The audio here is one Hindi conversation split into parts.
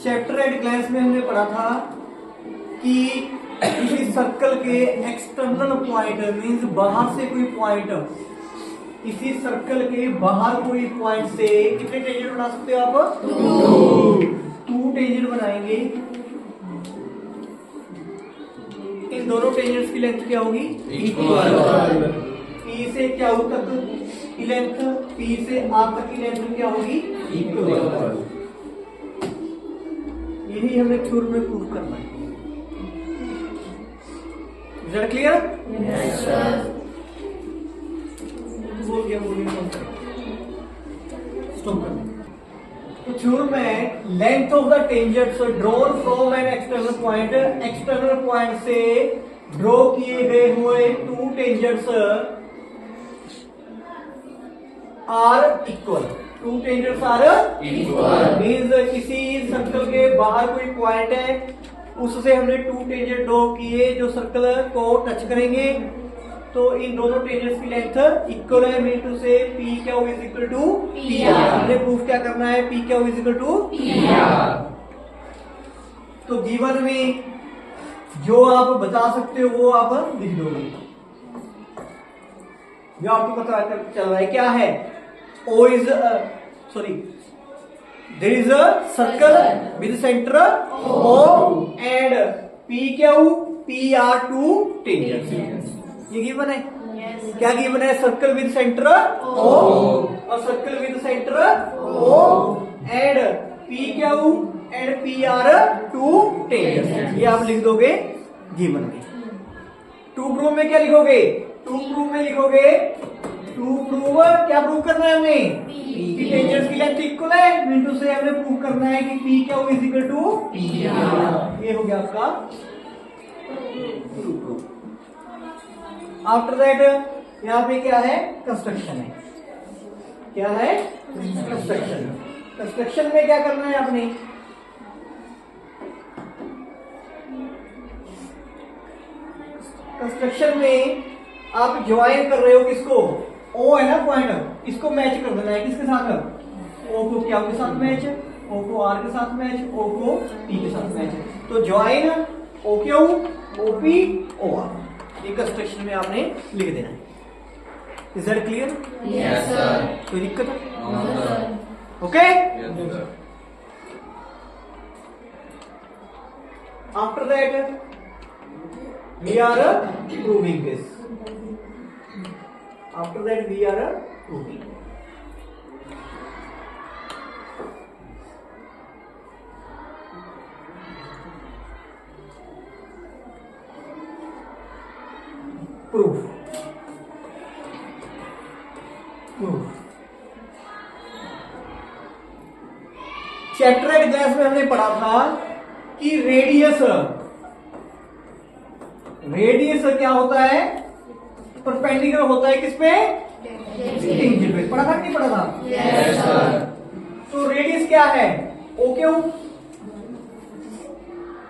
चैप्टर एट ग्लैंस में हमने पढ़ा था कि किसी सर्कल के एक्सटर्नल पॉइंट मींस बाहर से कोई पॉइंट, किसी सर्कल के बाहर कोई पॉइंट से कितने टेंजेंट बना सकते हो आप? 2 टेंजेंट बनाएंगे। इन दोनों टेंजेंट्स की लेंथ क्या होगी? इक्वल। पी से क्या तक की लेंथ, पी से आर तक की लेंथ क्या होगी? इक्वल। यही हमें थ्योरम में प्रूव करना है। Is that clear? Yes sir. बोल गया स्टॉप कर। तो थ्योरम में length of the tangents drawn from an external point से ड्रॉ किए गए हुए 2 tangents are equal. 2 tangents are equal means किसी सर्कल के बाहर कोई पॉइंट है, उससे हमने 2 टेंजेंट ड्रॉ किए जो सर्कल को टच करेंगे, तो इन दोनों टेंजेंट्स की लेंथ इक्वल है। मीन टू से P Q is equal to P R. हमने प्रूफ क्या करना है? P Q is equal to P R. तो गिवन में जो आप बता सकते हो वो आप लिख दोगे, जो आपको पता चल रहा है क्या है। O is there is a circle with center O and PQ PR 2 tangents. ये गिवन है। क्या गिवन है? सर्कल विद सेंटर O और circle with centre O and PQ and PR 2 tangents। ये आप लिख दोगे गिवन में। टू प्रूव में क्या लिखोगे? टू प्रूव में लिखोगे टू प्रूव क्या प्रूव करना है हमें? कि टेंजेंट्स की लेंथ इक्वल है। मीन टू से हमने प्रूव करना है कि पी क्या is equal to P R. ये हो गया आपका टू प्रूव। आफ्टर दैट यहाँ पे क्या है? कंस्ट्रक्शन है। क्या है? कंस्ट्रक्शन। कंस्ट्रक्शन में क्या करना है आपने? कंस्ट्रक्शन में आप ज्वाइन कर रहे हो किसको? ओ है ना पॉइंट, इसको मैच कर देना है। किसके साथ? ओ को क्या के साथ मैच, ओ को आर के साथ मैच, ओ को पी के साथ मैच। तो join O Q O P O R. ये कंस्ट्रक्शन में आपने लिख देना है। Is that clear? Yes sir. कोई दिक्कत है? No sir. Okay. Yes, sir. After that we are proving this. After that we are proving. Proof. Chapter eight class में हमने पढ़ा था कि रेडियस क्या होता है? परपेंडिकुलर होता है किस पे? टेंजेंट पे। पढ़ा था कि नहीं पढ़ा था? Yes sir. तो रेडियस क्या है? O Q.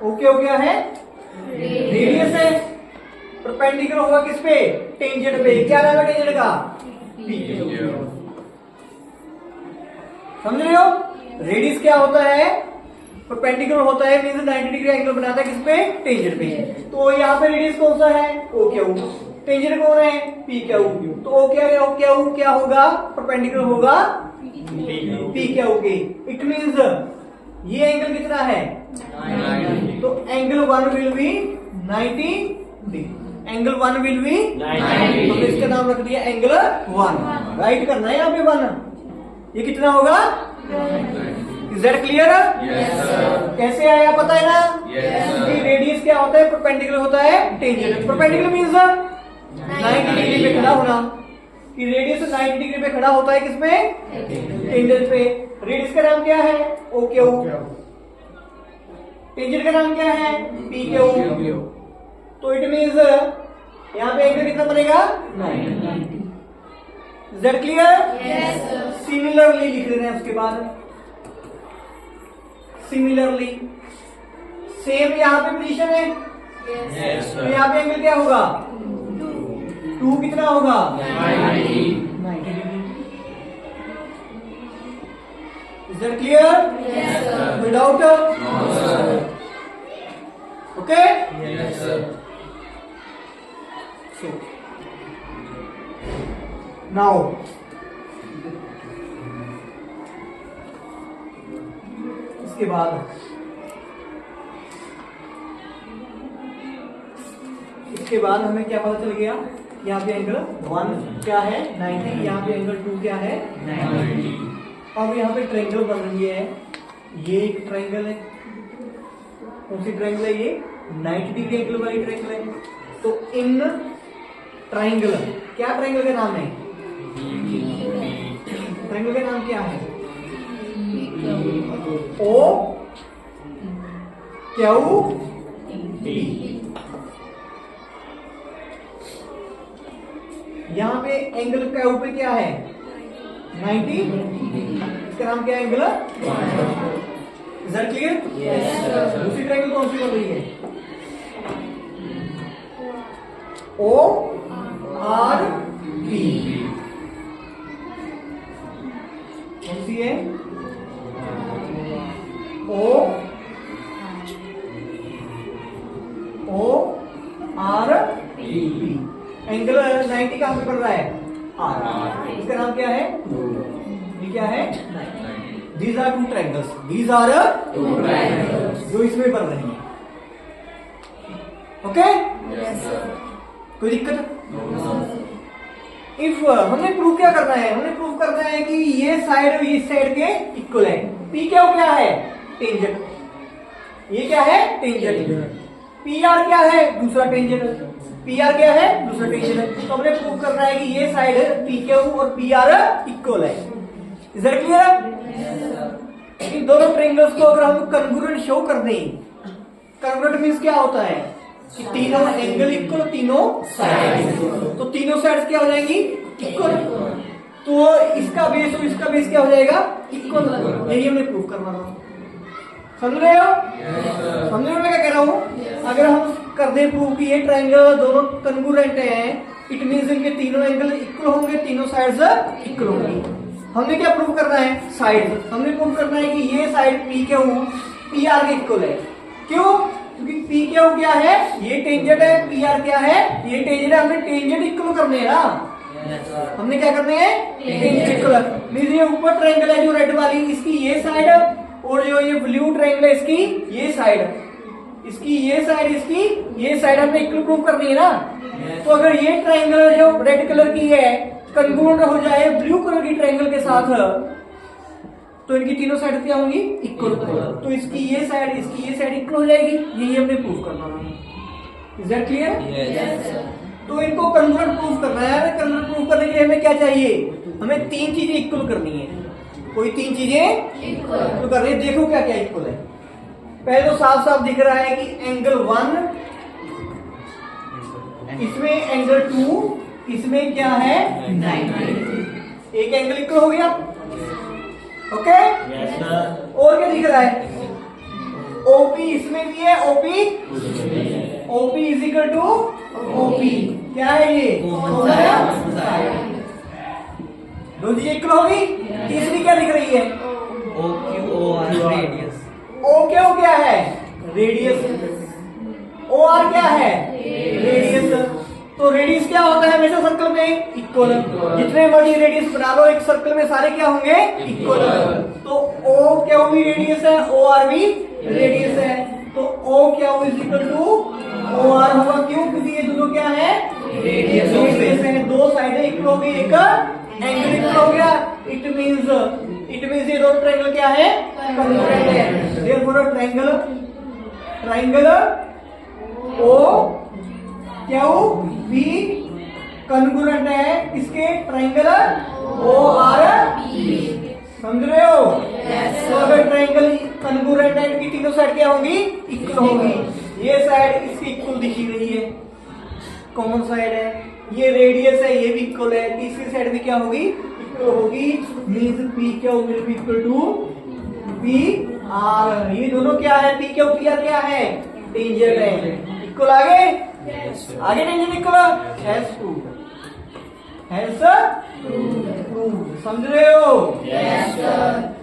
ओ क्यू क्या है? रेडियस है। परपेंडिकुलर होगा किस पे? टेंजेंट पे। क्या नाम है टेंजेंट का? पी। समझ रहे हो? रेडियस क्या होता है? परपेंडिकुलर होता है मींस 90 डिग्री एंगल बनाता है किस पे? टेंजेंट पे। तो यहाँ पे रेडियस कौन सा है? O Q. टेंजेंट कौन है? P Q. तो ओ क्या होगा? परपेंडिकुलर होगा पी क्यू के। इट मींस ये एंगल कितना है? 90। तो angle 1 will be 90 degree. Angle 1 will be 90। तो इसका नाम रख दिया एंगल 1। राइट करना है यहाँ पे 1। ये कितना होगा? Is that clear? Yes, sir. कैसे आया पता है ना? Yes, sir. रेडियस क्या होता है? परपेंडिकुलर होता है टेंजेंट। परपेंडिकुलर मींस 90 डिग्री पे खड़ा होना। कि रेडियस 90 डिग्री पे खड़ा होता है किसमें? टेंजेंट पे। रेडियस का नाम क्या है? O Q. टेंजेंट का नाम क्या है? P Q. तो इट मींस यहाँ पे एंगल कितना बनेगा? 90। Is that clear? Yes sir. Similarly लिख देना है उसके बाद। सिमिलरली सेम यहाँ पे पोजीशन है। Yes, तो sir. यहाँ पे एंगल क्या होगा? 2 कितना होगा? 90. 90 degree. Is that clear? Yes, sir. No doubt? No, sir. Okay? Yes, sir. So, now, इसके बाद हमें क्या पता चल गया? यहाँ पे एंगल 1 क्या है 90, यहाँ पे एंगल 2 क्या है 90। अब यहाँ पे ट्रायंगल बन रही है, ये एक ट्रायंगल है, कौन सी ट्रायंगल है ये? 90 डिग्री एंगल वाली ट्रायंगल है। तो इन ट्रायंगल, क्या ट्रायंगल का नाम है? ट्रायंगल का नाम क्या है? O Q D. यहाँ पे एंगल क्यू पे क्या है 90, इसका नाम क्या है? Angle. Is that clear? Yes, sir. दूसरी ट्रायंगल कौन सी बन रही है? O R B. कौन सी है? O R B. एंगल 90 कहां पे पड़ रहा है? आर। इसका नाम क्या है? ये क्या है? 90। These are two triangles, these are Two triangles. जो इसमें बन रही है। ओके? Yes, sir. कोई दिक्कत? No, sir. इफ हमने प्रूव क्या करना है? हमने प्रूव करना है कि ये साइड और ये साइड के इक्वल है। पी क्या है? टेंजेंट। ये क्या है? टेंजेंट। पी आर क्या है? दूसरा टेंजेंट। पी आर क्या है? दूसरा टेंजेंट। तो हमने प्रूव करना है कि ये साइड पी क्यू और पी आर इक्वल है। Is that clear? इन दोनों ट्रायंगल्स को अगर हम कन्ग्रुएंट शो कर दें, कन्ग्रुएंट मींस क्या होता है कि तीनों एंगल इक्वल, तीनों साइड, तो तीनों साइड्स क्या हो जाएंगी? इक्वल। तो इसका बेस और इसका बेस क्या हो जाएगा? इक्वल। यही हमने प्रूव करना था। समझ रहे हो? समझ रहे हो मैं क्या कह रहा हूँ? अगर हम कर दे प्रूव कि ये ट्रायंगल दोनों कन्ग्रुएंट हैं, इट मींस इनके तीनों एंगल इक्वल होंगे, तीनों साइड्स इक्वल होंगी। हमने क्या प्रूव करना है? साइड। हमने प्रूव करना है कि ये side P Q P R के इक्वल है। क्यों? क्योंकि पी क्यू क्या है? ये टेंजेंट है। पी आर क्या है? ये टेंजेंट है। हमने टेंजेंट इक्वल करने हैं ना। हमने क्या करने हैं? Tangent equal. मींस ये ऊपर ट्रायंगल है जो रेड वाली, इसकी ये साइड, और जो ये ब्लू ट्रायंगल है इसकी ये साइड, इसकी ये साइड, इसकी ये साइड हमने इक्वल प्रूव करनी है ना। तो अगर ये ट्रायंगल जो रेड कलर की है कन्ग्रुएंट हो जाए ब्लू कलर की ट्रायंगल के साथ, तो इनकी तीनों साइड क्या होंगी? इक्वल। तो इसकी ये साइड, इसकी ये साइड इक्वल हो जाएगी। यही हमने प्रूव करना है। Is that clear? Yes, sir. तो इनको कन्वर्ट प्रूव करना है। कन्वर्ट प्रूव करने के लिए हमें क्या चाहिए? हमें 3 चीजें इक्वल करनी है। कोई 3 चीजें Equal. तो कर रही है। देखो क्या क्या इक्वल है। पहले तो साफ साफ दिख रहा है कि एंगल 1, इसमें एंगल 2, इसमें क्या है 90। एक एंगल इक्वल हो गया। ओके? Yes, sir. और क्या दिख रहा है? ओपी इसमें भी है, O P O P is equal to O P. क्या है ये? Common side. दो चीजें इक्वल होगी। तीसरी क्या दिख रही है? radius. ओ क्या है? रेडियस। ओ आर क्या है? रेडियस। तो रेडियस क्या होता है हमेशा सर्कल में? इक्वल। जितने मर्जी रेडियस बना लो एक सर्कल में, सारे क्या होंगे? इक्वल। तो ओ क्या भी रेडियस है, ओ आर भी रेडियस है। तो ओ क्या is equal to O R होगा। क्यों? क्योंकि ये दोनों क्या है? Radius है। दो साइडें इक्वल हो गई, एक एंगल इक्वल हो गया। इट मींस ये दोनों ट्रायंगल क्या है? कन्ग्रुएंट है। Therefore triangle O Q B congruent है इसके ट्रायंगल ओ आर बी। समझ रहे हो? तो अगर ट्रायंगल कन्ग्रुएंट है, इनकी तीनों साइड क्या होंगी? इक्वल होंगी। ये साइड इसकी इक्वल दिखी रही है, कॉमन साइड है। ये रेडियस है, ये भी इक्वल है। तीसरी साइड भी क्या होगी? इक्वल होगी। Means P Q will be equal to P R. ये दोनों क्या है? पी क्यू पी आर क्या है? टेंजेंट है। इक्वल आगे आगे टेंजेंट इक्वल हैज टू समझ रहे हो? Yes, sir.